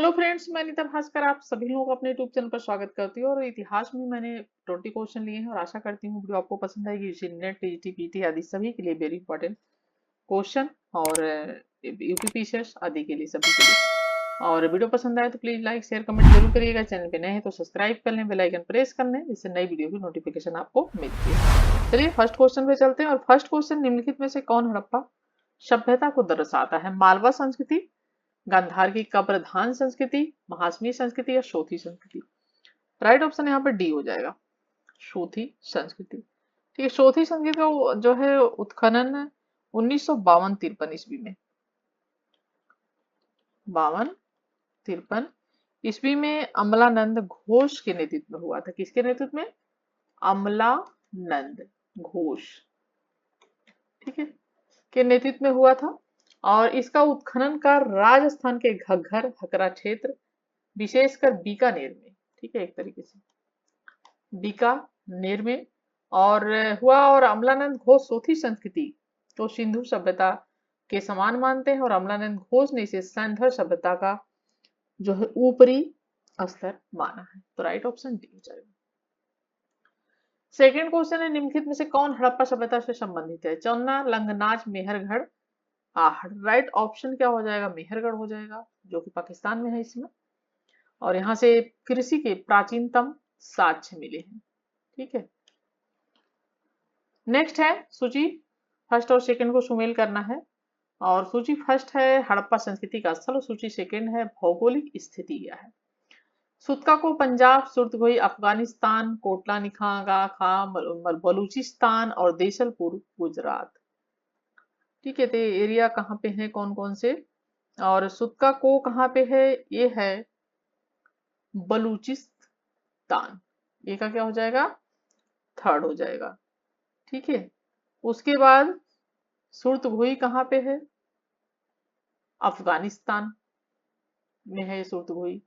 Hello friends, मैं नीता भास्कर आप सभी लोगों को अपने यूट्यूब चैनल पर स्वागत करती हूँ। और इतिहास में मैंने 20 क्वेश्चन लिए हैं और आशा करती हूँ वीडियो आपको पसंद आएगी। इसी नेट टीजीटी पीटी आदि सभी के लिए वेरी इंपॉर्टेंट क्वेश्चन और यूपीपीसीएस आदि के लिए सभी के लिए। और वीडियो पसंद आए तो प्लीज लाइक शेयर कमेंट जरूर करिएगा। चैनल पे नए हैं तो सब्सक्राइब कर लें, बेल आइकन प्रेस कर लें, जिससे नई वीडियो की नोटिफिकेशन आपको मिलती है। चलिए फर्स्ट क्वेश्चन पे चलते हैं। और फर्स्ट क्वेश्चन, निम्नलिखित में से कौन हड़प्पा सभ्यता को दर्शाता है? मालवा संस्कृति, गांधार की कब्रधान संस्कृति, महासमी संस्कृति या शोथी संस्कृति? राइट ऑप्शन यहाँ पे डी हो जाएगा, शोथी संस्कृति। ठीक है, शोथी संस्कृति का जो है उत्खनन 1952-53 ईस्वी में, 52-53 ईस्वी में अमलानंद घोष के नेतृत्व में हुआ था। किसके नेतृत्व में? अमलानंद घोष, ठीक है, के नेतृत्व में हुआ था। और इसका उत्खनन का राजस्थान के घग्गर हकरा क्षेत्र, विशेषकर बीकानेर में, ठीक है, एक तरीके से बीकानेर में और हुआ। और अमलानंद घोष सोथी संस्कृति तो सिंधु सभ्यता के समान मानते हैं, और अमलानंद घोष ने इसे सैंधर सभ्यता का जो है ऊपरी स्तर माना है। तो राइट ऑप्शन डी हो जाएगा। सेकेंड क्वेश्चन है, निम्नलिखित में से कौन हड़प्पा सभ्यता से संबंधित है? चौना, लंगनाच, मेहरगढ़, आहड़? राइट ऑप्शन क्या हो जाएगा? मेहरगढ़ हो जाएगा, जो कि पाकिस्तान में है इसमें। और यहाँ से कृषि के प्राचीनतम साक्ष्य मिले हैं, ठीक है। नेक्स्ट है सूची, फर्स्ट और सेकंड को सुमेल करना है। और सूची फर्स्ट है हड़प्पा संस्कृति का स्थल, और सूची सेकंड है भौगोलिक स्थिति क्या है। सुतका को पंजाब, सुर्तगोई अफगानिस्तान, कोटला निखागा खा बलूचिस्तान और देसलपुर गुजरात, ठीक है। तो एरिया कहाँ पे है, कौन कौन से? और सुतका को कहाँ पे है? ये है बलूचिस्तान, ये का क्या हो जाएगा? थर्ड हो जाएगा, ठीक है। उसके बाद सुर्तगोई कहाँ पे है? अफगानिस्तान में है सुर्तगोई।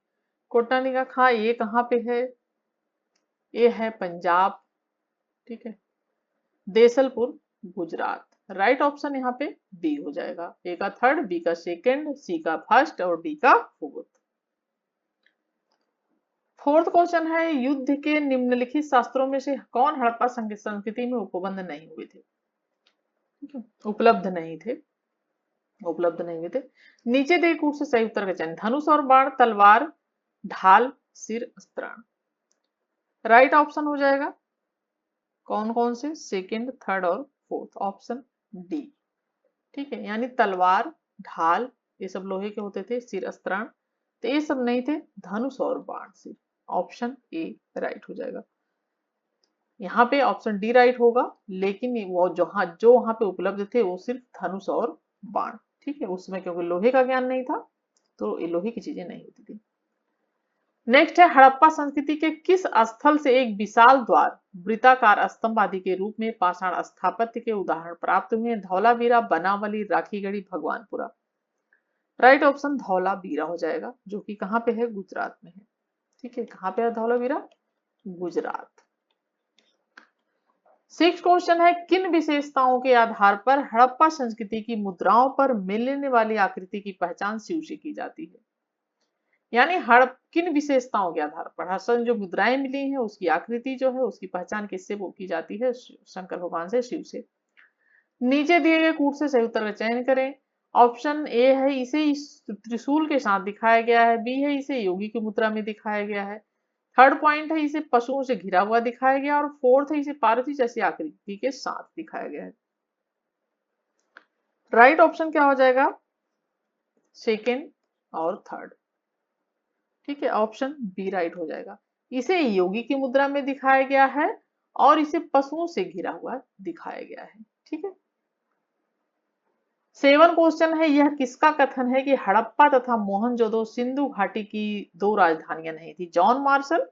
कोटला का खां ये कहाँ पे है? ये है पंजाब, ठीक है। देसलपुर गुजरात। राइट ऑप्शन यहाँ पे बी हो जाएगा। ए का थर्ड, बी का सेकंड, सी का फर्स्ट और डी का फोर्थ। फोर्थ क्वेश्चन है, युद्ध के निम्नलिखित शास्त्रों में से कौन हड़प्पा संस्कृति में उपबंध नहीं हुए थे? ठीक है, उपलब्ध नहीं हुए थे। नीचे दिए कूट से सही उत्तर का चयन। धनुष और बाण, तलवार, ढाल, सिर अस्त्राण। राइट ऑप्शन हो जाएगा कौन कौन से? सेकंड, थर्ड और फोर्थ, ऑप्शन डी, ठीक है। यानी तलवार, ढाल ये सब लोहे के होते थे, सिर अस्त्राण तो ये सब नहीं थे, धनुष और बाण सिर। ऑप्शन ए राइट हो जाएगा। यहाँ पे ऑप्शन डी राइट होगा, लेकिन वो जो वहां पे उपलब्ध थे वो सिर्फ धनुष और बाण, ठीक है। उसमें क्योंकि लोहे का ज्ञान नहीं था तो ये लोहे की चीजें नहीं होती थी। नेक्स्ट है, हड़प्पा संस्कृति के किस स्थल से एक विशाल द्वार, वृत्ताकार स्तंभ आदि के रूप में पाषाण स्थापत्य के उदाहरण प्राप्त हुए? धौलावीरा, बनावली, राखीगढ़ी, भगवानपुरा। राइट ऑप्शन धौलावीरा हो जाएगा, जो कि कहाँ पे है? गुजरात में है, ठीक है। कहाँ पे है धौलावीरा? गुजरात। सिक्स क्वेश्चन है, किन विशेषताओं के आधार पर हड़प्पा संस्कृति की मुद्राओं पर मिलने वाली आकृति की पहचान शिव से की जाती है? यानी किन विशेषताओं के आधार पर हसन जो मुद्राएं मिली हैं उसकी आकृति जो है उसकी पहचान किससे वो की जाती है? शंकर भगवान से, शिव से। नीचे दिए गए कूट से सही उत्तर का चयन करें। ऑप्शन ए है, इसे इस त्रिशूल के साथ दिखाया गया है। बी है, इसे योगी की मुद्रा में दिखाया गया है। थर्ड पॉइंट है, इसे पशुओं से घिरा हुआ दिखाया गया। और फोर्थ है, इसे पार्वती जैसी आकृति के साथ दिखाया गया है। राइट ऑप्शन क्या हो जाएगा? सेकेंड और थर्ड, ठीक है। ऑप्शन बी राइट हो जाएगा। इसे योगी की मुद्रा में दिखाया गया है और इसे पशुओं से घिरा हुआ दिखाया गया है, ठीक है। सेवन क्वेश्चन है, यह किसका कथन है कि हड़प्पा तथा मोहनजोदड़ो सिंधु घाटी की दो राजधानियां नहीं थी? John Marshall,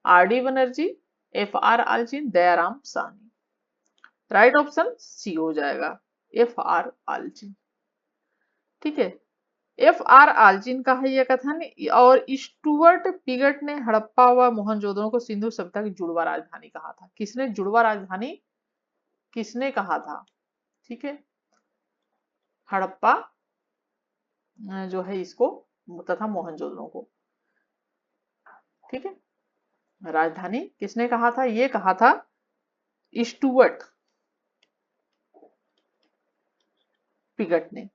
R D Banerjee, F R Allchin, Dayaram Sahni. Right option C हो जाएगा, एफ आर आलजिन, ठीक है। एफ आर आलजिन का है यह कथन। और स्टुअर्ट पिगट ने हड़प्पा व मोहनजोदड़ो को सिंधु सभ्यता की जुड़वा राजधानी कहा था। किसने जुड़वा राजधानी किसने कहा था? ठीक है, हड़प्पा जो है इसको तथा मोहनजोदड़ो को। ठीक है, राजधानी किसने कहा था? ये कहा था स्टुअर्ट पिगट ने।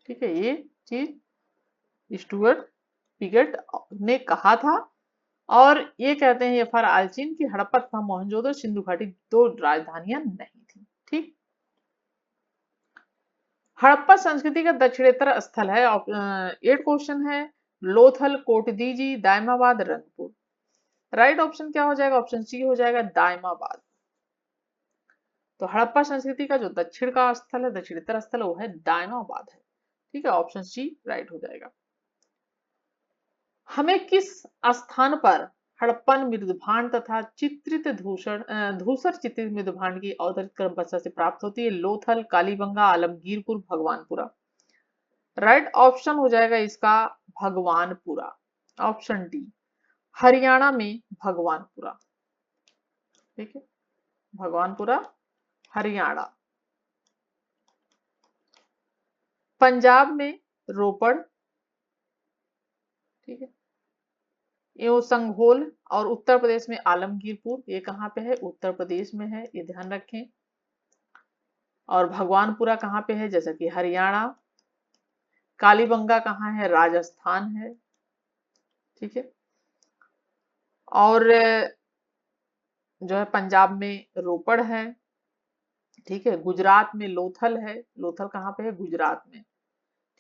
ठीक है, ये चीज स्टुअर्ट पिगट ने कहा था। और ये कहते हैं एफआर आलचिन की हड़प्पा तथा मोहनजोदड़ो सिंधु घाटी दो राजधानियां नहीं थी। ठीक, हड़प्पा संस्कृति का दक्षिणेतर स्थल है। 8 क्वेश्चन है। लोथल, कोटदीजी, दायमाबाद, रंगपुर। राइट ऑप्शन क्या हो जाएगा? ऑप्शन सी हो जाएगा दायमाबाद। तो हड़प्पा संस्कृति का जो दक्षिण का स्थल है, दक्षिणेतर स्थल, वो है दायमाबाद है। ठीक है, ऑप्शन सी राइट हो जाएगा। हमें किस स्थान पर हड़प्पन मृदुभांड तथा चित्रित धूसर चित्रित मृदुभांड की अवतरित क्रमशः से प्राप्त होती है? लोथल, कालीबंगा, आलमगीरपुर, भगवानपुरा। राइट ऑप्शन हो जाएगा इसका भगवानपुरा, ऑप्शन डी, हरियाणा में भगवानपुरा। ठीक है, भगवानपुरा हरियाणा। पंजाब में रोपड़। ठीक है, ये संघोल। और उत्तर प्रदेश में आलमगीरपुर। ये कहाँ पे है? उत्तर प्रदेश में है, ये ध्यान रखें। और भगवानपुरा कहाँ पे है? जैसा कि हरियाणा। कालीबंगा कहाँ है? राजस्थान है। ठीक है, और जो है पंजाब में रोपड़ है। ठीक है, गुजरात में लोथल है। लोथल कहाँ पे है? गुजरात में।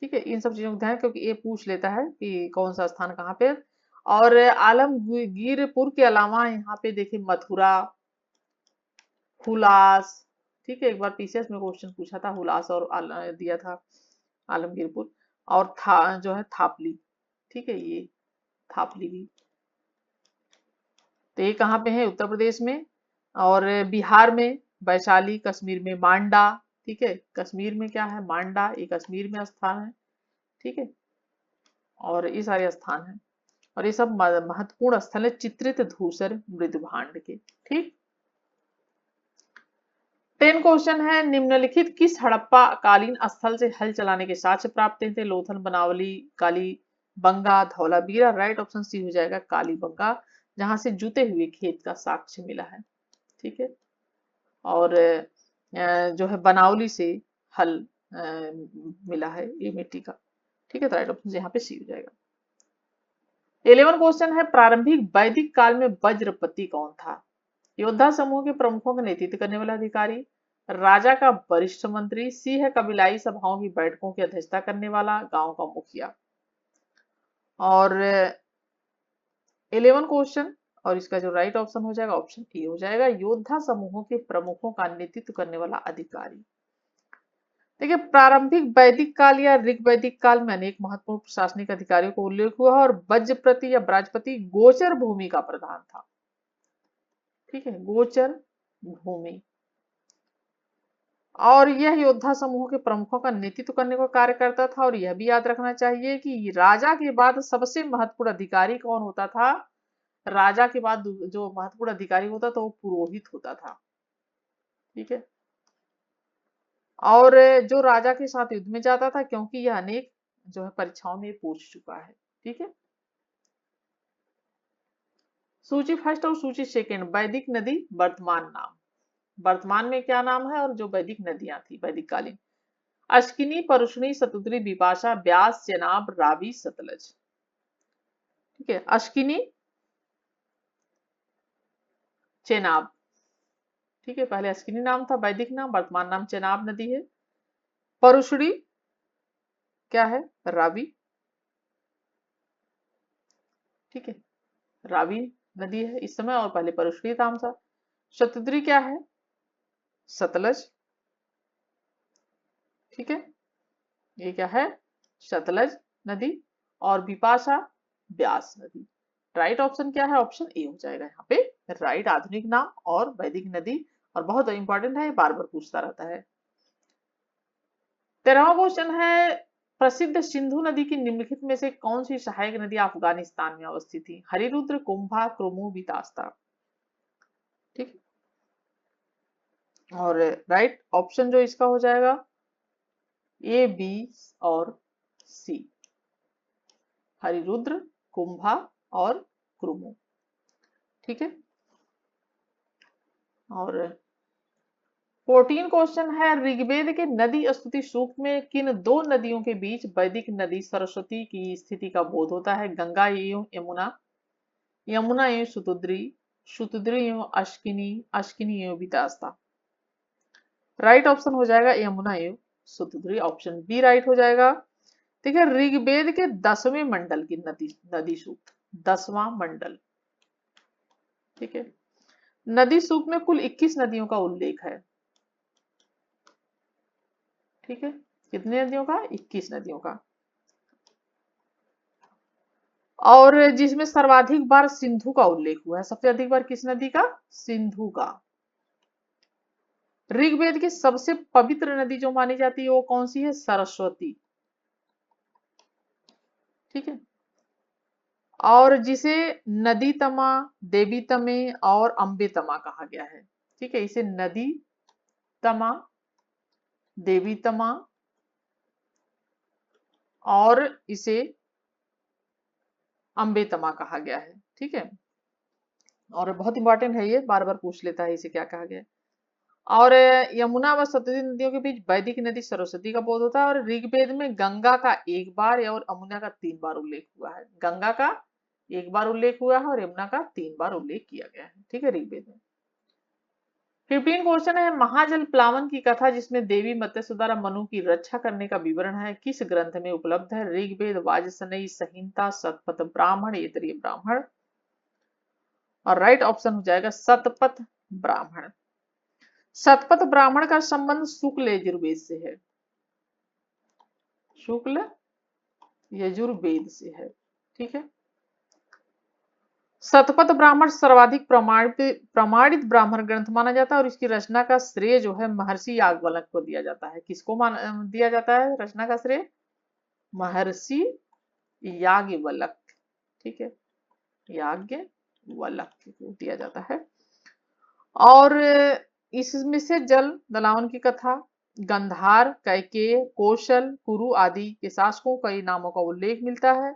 ठीक है, इन सब चीजों को ध्यान, क्योंकि ये पूछ लेता है कि कौन सा स्थान कहाँ पे है। और आलमगीरपुर के अलावा यहाँ पे देखिए मथुरा, हुलास। ठीक है, एक बार पीसीएस में क्वेश्चन पूछा था, हुलास और दिया था आलमगीरपुर। और था जो है थापली। ठीक है, ये थापली भी। तो ये कहाँ पे है? उत्तर प्रदेश में। और बिहार में वैशाली, कश्मीर में मांडा। ठीक है, कश्मीर में क्या है? मांडा, ये कश्मीर में स्थान है। ठीक है, और ये सारे स्थान है। और ये सब महत्वपूर्ण स्थल है चित्रित धूसर मृदुभांड के। ठीक, 10 क्वेश्चन है। निम्नलिखित किस हड़प्पा कालीन स्थल से हल चलाने के साक्ष्य प्राप्त थे? Lothal, Banawali, Kalibangan, Dholavira. Right option C हो जाएगा कालीबंगा, जहां से जुते हुए खेत का साक्ष्य मिला है। ठीक है, और जो है बनावली से हल मिला है ये मिट्टी का। ठीक है, तो राइट ऑप्शन यहाँ पे सी हो जाएगा। 11 क्वेश्चन है। प्रारंभिक वैदिक काल में वज्रपति कौन था? योद्धा समूह के प्रमुखों का नेतृत्व करने वाला अधिकारी, राजा का वरिष्ठ मंत्री, सी है कबीलाई सभाओं की बैठकों की अध्यक्षता करने वाला, गांव का मुखिया। और 11 क्वेश्चन, और इसका जो राइट ऑप्शन हो जाएगा ऑप्शन ए हो जाएगा, योद्धा समूहों के प्रमुखों का नेतृत्व करने वाला अधिकारी। देखिए, प्रारंभिक वैदिक काल या ऋग वैदिक काल में अनेक महत्वपूर्ण प्रशासनिक अधिकारियों को उल्लेख हुआ है, और वज्रपति या ब्राजपति गोचर भूमि का प्रधान था। ठीक है, गोचर भूमि। और यह योद्धा समूह के प्रमुखों का नेतृत्व करने का कार्य करता था। और यह भी याद रखना चाहिए कि राजा के बाद सबसे महत्वपूर्ण अधिकारी कौन होता था? राजा के बाद जो महत्वपूर्ण अधिकारी होता था वो पुरोहित होता था। ठीक है, और जो राजा के साथ युद्ध में जाता था, क्योंकि यह अनेक जो है परीक्षाओं में पूछ चुका है। ठीक है, सूची फर्स्ट और सूची सेकंड। वैदिक नदी वर्तमान नाम, वर्तमान में क्या नाम है? और जो वैदिक नदियां थी वैदिक कालीन, अश्किनी, परुष्णी, शतुद्री, बिपाशा, ब्यास, चेनाब, रावी, सतलज। ठीक है, अश्किनी, चेनाब। ठीक है, पहले अश्किनी नाम था वैदिक नाम, वर्तमान नाम चेनाब नदी है। परुष्णी क्या है? रावी। ठीक है, रावी नदी है इस समय, और पहले परुष्णी नाम था। शतुद्री क्या है? सतलज। ठीक है, ये क्या है? सतलज नदी। और बिपाशा ब्यास नदी। राइट ऑप्शन क्या है? ऑप्शन ए हो जाएगा यहाँ पे राइट, आधुनिक नाम और वैदिक नदी। और बहुत इंपॉर्टेंट है, बार बार पूछता रहता है। 13वां क्वेश्चन है। प्रसिद्ध सिंधु नदी की निम्नलिखित में से कौन सी सहायक नदी अफगानिस्तान में अवस्थित थी? हरिरुद्र, कुंभा, क्रोमू, बितास्ता। ठीक, और राइट ऑप्शन जो इसका हो जाएगा ए, बी और सी। हरिरुद्र, कुंभा और क्रुमु। ठीक है। और 14 क्वेश्चन है, ऋग्वेद के नदी स्तुति सूक्त में किन दो नदियों के बीच वैदिक नदी सरस्वती की स्थिति का बोध होता है? गंगा एवं यमुना, यमुना एवं शुतुद्री, शुतुद्री एवं अश्किनी, अश्किनी एवं वितास्ता। राइट ऑप्शन हो जाएगा यमुना एवं शुतुद्री, ऑप्शन बी राइट हो जाएगा। ठीक है। ऋग्वेद के 10वें मंडल की नदी नदी सूक्त, 10वां मंडल। ठीक है। नदी सूक्त में कुल 21 नदियों का उल्लेख है। ठीक है। कितनी नदियों का? 21 नदियों का। और जिसमें सर्वाधिक बार सिंधु का उल्लेख हुआ है। सबसे अधिक बार किस नदी का? सिंधु का। ऋग्वेद की सबसे पवित्र नदी जो मानी जाती है वो कौन सी है? सरस्वती। ठीक है। और जिसे नदी तमा, देवी तमे और अम्बे तमा कहा गया है। ठीक है। इसे नदी तमा, देवी तमा और इसे अम्बे तमा कहा गया है। ठीक है। और बहुत इंपॉर्टेंट है, ये बार बार पूछ लेता है इसे क्या कहा गया है। और यमुना व सतलज नदियों के बीच वैदिक नदी सरस्वती का बोध होता है। और ऋग्वेद में गंगा का एक बार और यमुना का 3 बार उल्लेख हुआ है। गंगा का एक बार उल्लेख हुआ है और यमुना का 3 बार उल्लेख किया गया है। ठीक है। ऋग्वेद में 15 क्वेश्चन है, महाजल प्लावन की कथा जिसमें देवी मत्स्य द्वारा मनु की रक्षा करने का विवरण है किस ग्रंथ में उपलब्ध है? ऋग्वेद, वाजसनेयी संहिता, शतपथ ब्राह्मण, ऐतरेय ब्राह्मण। और राइट ऑप्शन हो जाएगा शतपथ ब्राह्मण। शतपथ ब्राह्मण का संबंध शुक्ल यजुर्वेद से है। शुक्ल यजुर्वेद से है। ठीक है। शतपथ ब्राह्मण सर्वाधिक प्रमाणित ब्राह्मण ग्रंथ माना जाता है और इसकी रचना का श्रेय जो है महर्षि याज्ञवल्क्य को दिया जाता है। किसको दिया जाता है रचना का श्रेय? महर्षि याज्ञवल्क्य। ठीक है। याज्ञवल्क्य को दिया जाता है। और इसमें से जल दलावन की कथा, गंधार, कैकेय, कौशल, कुरु आदि के शासकों कई नामों का उल्लेख मिलता है।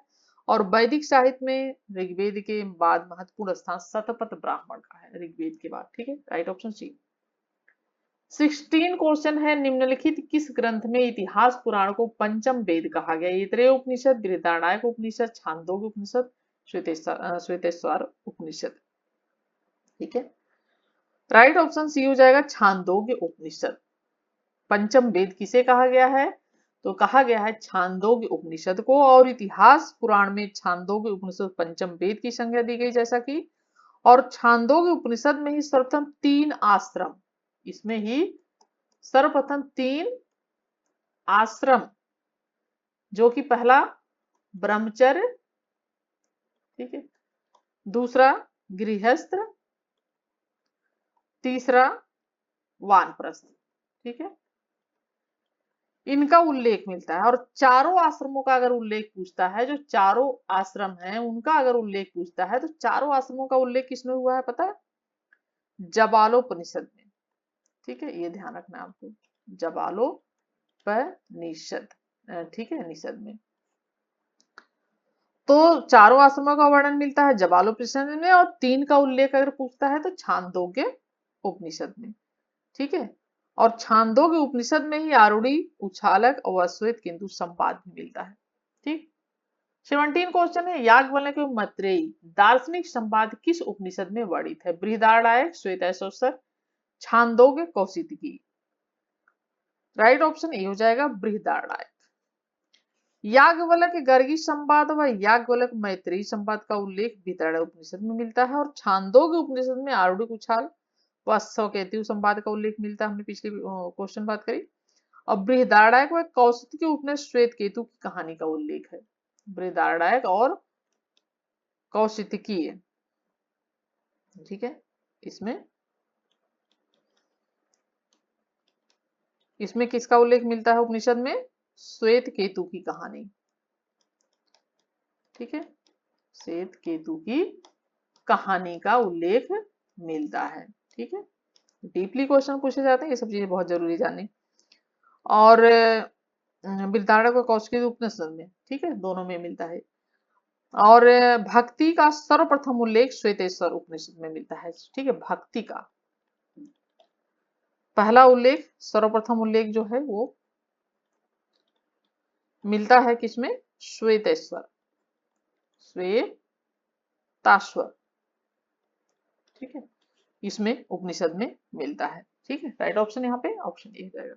और वैदिक साहित्य में ऋग्वेद के बाद महत्वपूर्ण स्थान शतपथ ब्राह्मण का है, ऋग्वेद के बाद। ठीक है। राइट ऑप्शन सी। 16 क्वेश्चन है, निम्नलिखित किस ग्रंथ में इतिहास पुराण को पंचम वेद कहा गया? ऐतरेय उपनिषद, बृहदारण्यक उपनिषद, छांदोग्य उपनिषद, श्वेतेश्वर उपनिषद। ठीक है। राइट ऑप्शन सी हो जाएगा छांदोग्य उपनिषद। पंचम वेद किसे कहा गया है? तो कहा गया है छांदोग्य उपनिषद को। और इतिहास पुराण में छांदोग्य उपनिषद पंचम वेद की संज्ञा दी गई जैसा कि। और छांदोग्य उपनिषद में ही सर्वप्रथम 3 आश्रम, इसमें ही सर्वप्रथम 3 आश्रम, जो कि पहला ब्रह्मचर्य, ठीक है, दूसरा गृहस्थ, तीसरा वानप्रस्थ। ठीक है। इनका उल्लेख मिलता है। और चारों आश्रमों का अगर उल्लेख पूछता है, जो चारों आश्रम हैं उनका अगर उल्लेख पूछता है, तो चारों आश्रमों का उल्लेख किसमें हुआ है पता है? जबालोपनिषद में। ठीक है। ये ध्यान रखना आपको, जबालोपनिषद। ठीक है, निषद में। तो चारों आश्रमों का वर्णन मिलता है जबालोपनिषद में। और 3 का उल्लेख अगर पूछता है तो छांदोग्य उपनिषद में। ठीक है। और छांदोग्य उपनिषद में ही आरूढ़ी, उछालक और श्वेत केतु संवाद भी मिलता है। ठीक। 17 क्वेश्चन है, याज्ञवल्क्य एवं मैत्रेयी दार्शनिक संवाद किस उपनिषद में वर्णित है? Brihadaranyaka, Shvetashvatara, Chandogya, Kaushitaki. Right option A हो जाएगा बृहदारण्यक। याज्ञवल्क्य गर्गी संवाद व याज्ञवल्क्य मैत्रेयी संवाद का उल्लेख बृहदारण्यक उपनिषद में मिलता है। और छांदोग्य उपनिषद में आरूढ़, उछाल व केतु संवाद का उल्लेख मिलता है। हमने पिछले क्वेश्चन बात करी। और बृहदारण्यक व कौशितकी उपनिषद श्वेत केतु की कहानी का उल्लेख है। बृहदारण्यक और कौशितकी। ठीक है। इसमें किसका उल्लेख मिलता है उपनिषद में? श्वेत केतु की कहानी। ठीक है। श्वेत केतु की कहानी का उल्लेख मिलता है। ठीक है। डीपली क्वेश्चन पूछे जाते हैं, ये सब चीजें बहुत जरूरी जाननी। और बृहदारण्यक और कौशिकी उपनिषद में, ठीक है, दोनों में मिलता है। और भक्ति का सर्वप्रथम उल्लेख श्वेतेश्वर उपनिषद में मिलता है। ठीक है, भक्ति का पहला उल्लेख, सर्वप्रथम उल्लेख जो है वो मिलता है किसमें? श्वेतेश्वर, श्वेताश्वर। ठीक है, इसमें उपनिषद में मिलता है। ठीक है, राइट ऑप्शन यहाँ पे ऑप्शन ए जाएगा।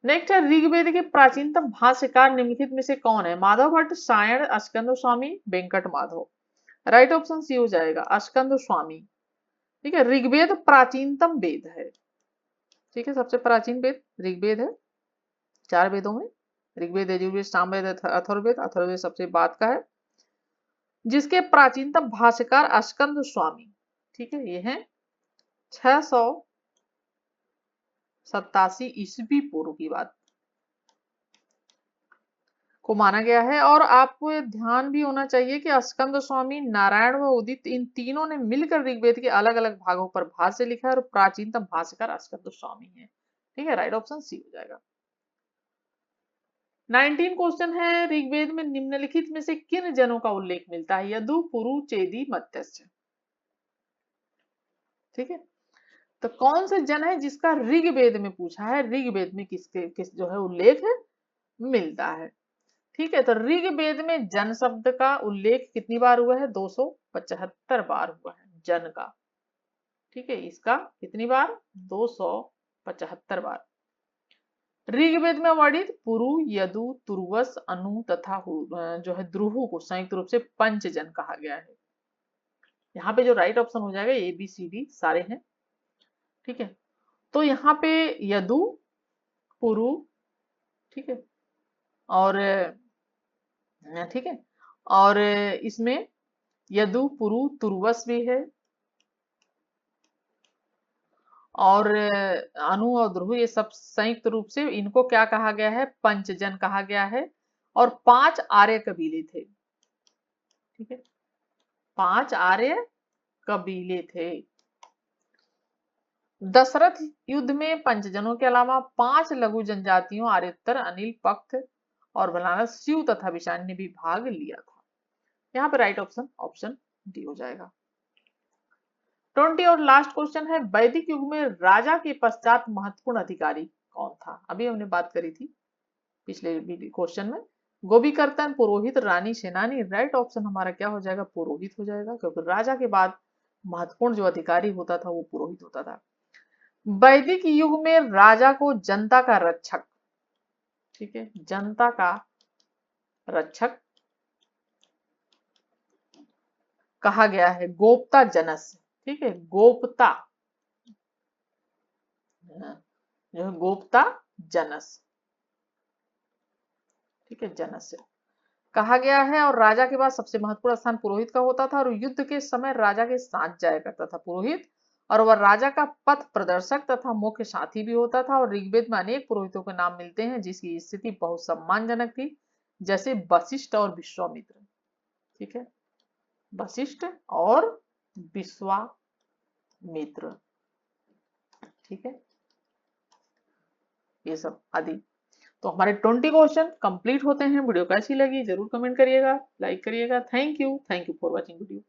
नेक्स्ट है, ऋग्वेद के प्राचीनतम भाष्यकार निम्नलिखित में से कौन है? Madhav Bhatt, Sayana, Skanda Swami, Venkata Madhav. Right option C हो जाएगा, अस्कंद स्वामी। ठीक है, ऋग्वेद प्राचीनतम वेद है। ठीक है, सबसे प्राचीन वेद ऋग्वेद है। 4 वेदों में ऋग्वेद, यजुर्वेद, सामवेद, अथर्ववेद। अथर्ववेद सबसे बाद का है, जिसके प्राचीनतम भाष्यकार अस्कंद स्वामी। ठीक है, ये है 687 ईस्वी पूर्व की बात को माना गया है। और आपको ये ध्यान भी होना चाहिए कि अस्कंद स्वामी, नारायण व उदित, इन तीनों ने मिलकर ऋग्वेद के अलग अलग भागों पर भाष्य लिखा है और प्राचीनतम भाष्यकार अस्कंद स्वामी है। ठीक है, राइट ऑप्शन सी हो जाएगा। 19 क्वेश्चन है, ऋग्वेद में निम्नलिखित में से किन जनों का उल्लेख मिलता है? यदु, पुरु, चेदी, मत्स्य। ठीक है, तो कौन से जन है जिसका ऋग्वेद में पूछा है? ऋग्वेद में किस जो है उल्लेख है मिलता है। ठीक है, तो ऋग्वेद में जन शब्द का उल्लेख कितनी बार हुआ है? 275 बार हुआ है जन का। ठीक है, इसका कितनी बार? 275 बार। ऋग्वेद में वर्णित पुरु, यदु, तुर्वस, अनु तथा जो है द्रुहु को संयुक्त रूप से पंचजन कहा गया है। यहाँ पे जो राइट ऑप्शन हो जाएगा ए बी सी डी सारे हैं। ठीक है, तो यहाँ पे यदु, पुरु, ठीक है, और ठीक है, और इसमें यदु, पुरु, तुर्वस भी है, और अनु और ध्रुव, ये सब संयुक्त रूप से इनको क्या कहा गया है? पंचजन कहा गया है। और 5 आर्य कबीले थे। ठीक है, 5 आर्य कबीले थे। दशरथ युद्ध में पंचजनों के अलावा 5 लघु जनजातियों आर्योत्तर, अनिल, पक्त और बनारस, शिव तथा विषाण ने भी भाग लिया था। यहाँ पे राइट ऑप्शन ऑप्शन डी हो जाएगा। 20 और लास्ट क्वेश्चन है, वैदिक युग में राजा के पश्चात महत्वपूर्ण अधिकारी कौन था? अभी हमने बात करी थी पिछले क्वेश्चन में। गोपीकर्तन, पुरोहित, रानी, सेनानी। राइट ऑप्शन हमारा क्या हो जाएगा? पुरोहित हो जाएगा, क्योंकि राजा के बाद महत्वपूर्ण जो अधिकारी होता था वो पुरोहित होता था। वैदिक युग में राजा को जनता का रक्षक, ठीक है, जनता का रक्षक कहा गया है। गोप्ता जनस, ठीक है, गोप्ता जो है गोप्ता जनस, ठीक है, जनस से कहा गया है। और राजा के बाद सबसे महत्वपूर्ण स्थान पुरोहित का होता था और युद्ध के समय राजा के साथ जाया करता था पुरोहित, और वह राजा का पथ प्रदर्शक तथा मुख्य साथी भी होता था। और ऋग्वेद में अनेक पुरोहितों के नाम मिलते हैं जिसकी स्थिति बहुत सम्मानजनक थी, जैसे वशिष्ठ और विश्वामित्र। ठीक है, वशिष्ठ और विश्वामित्र। ठीक है, ये सब आदि। तो हमारे 20 क्वेश्चन कंप्लीट होते हैं। वीडियो कैसी लगी जरूर कमेंट करिएगा, लाइक करिएगा। Thank you for watching video.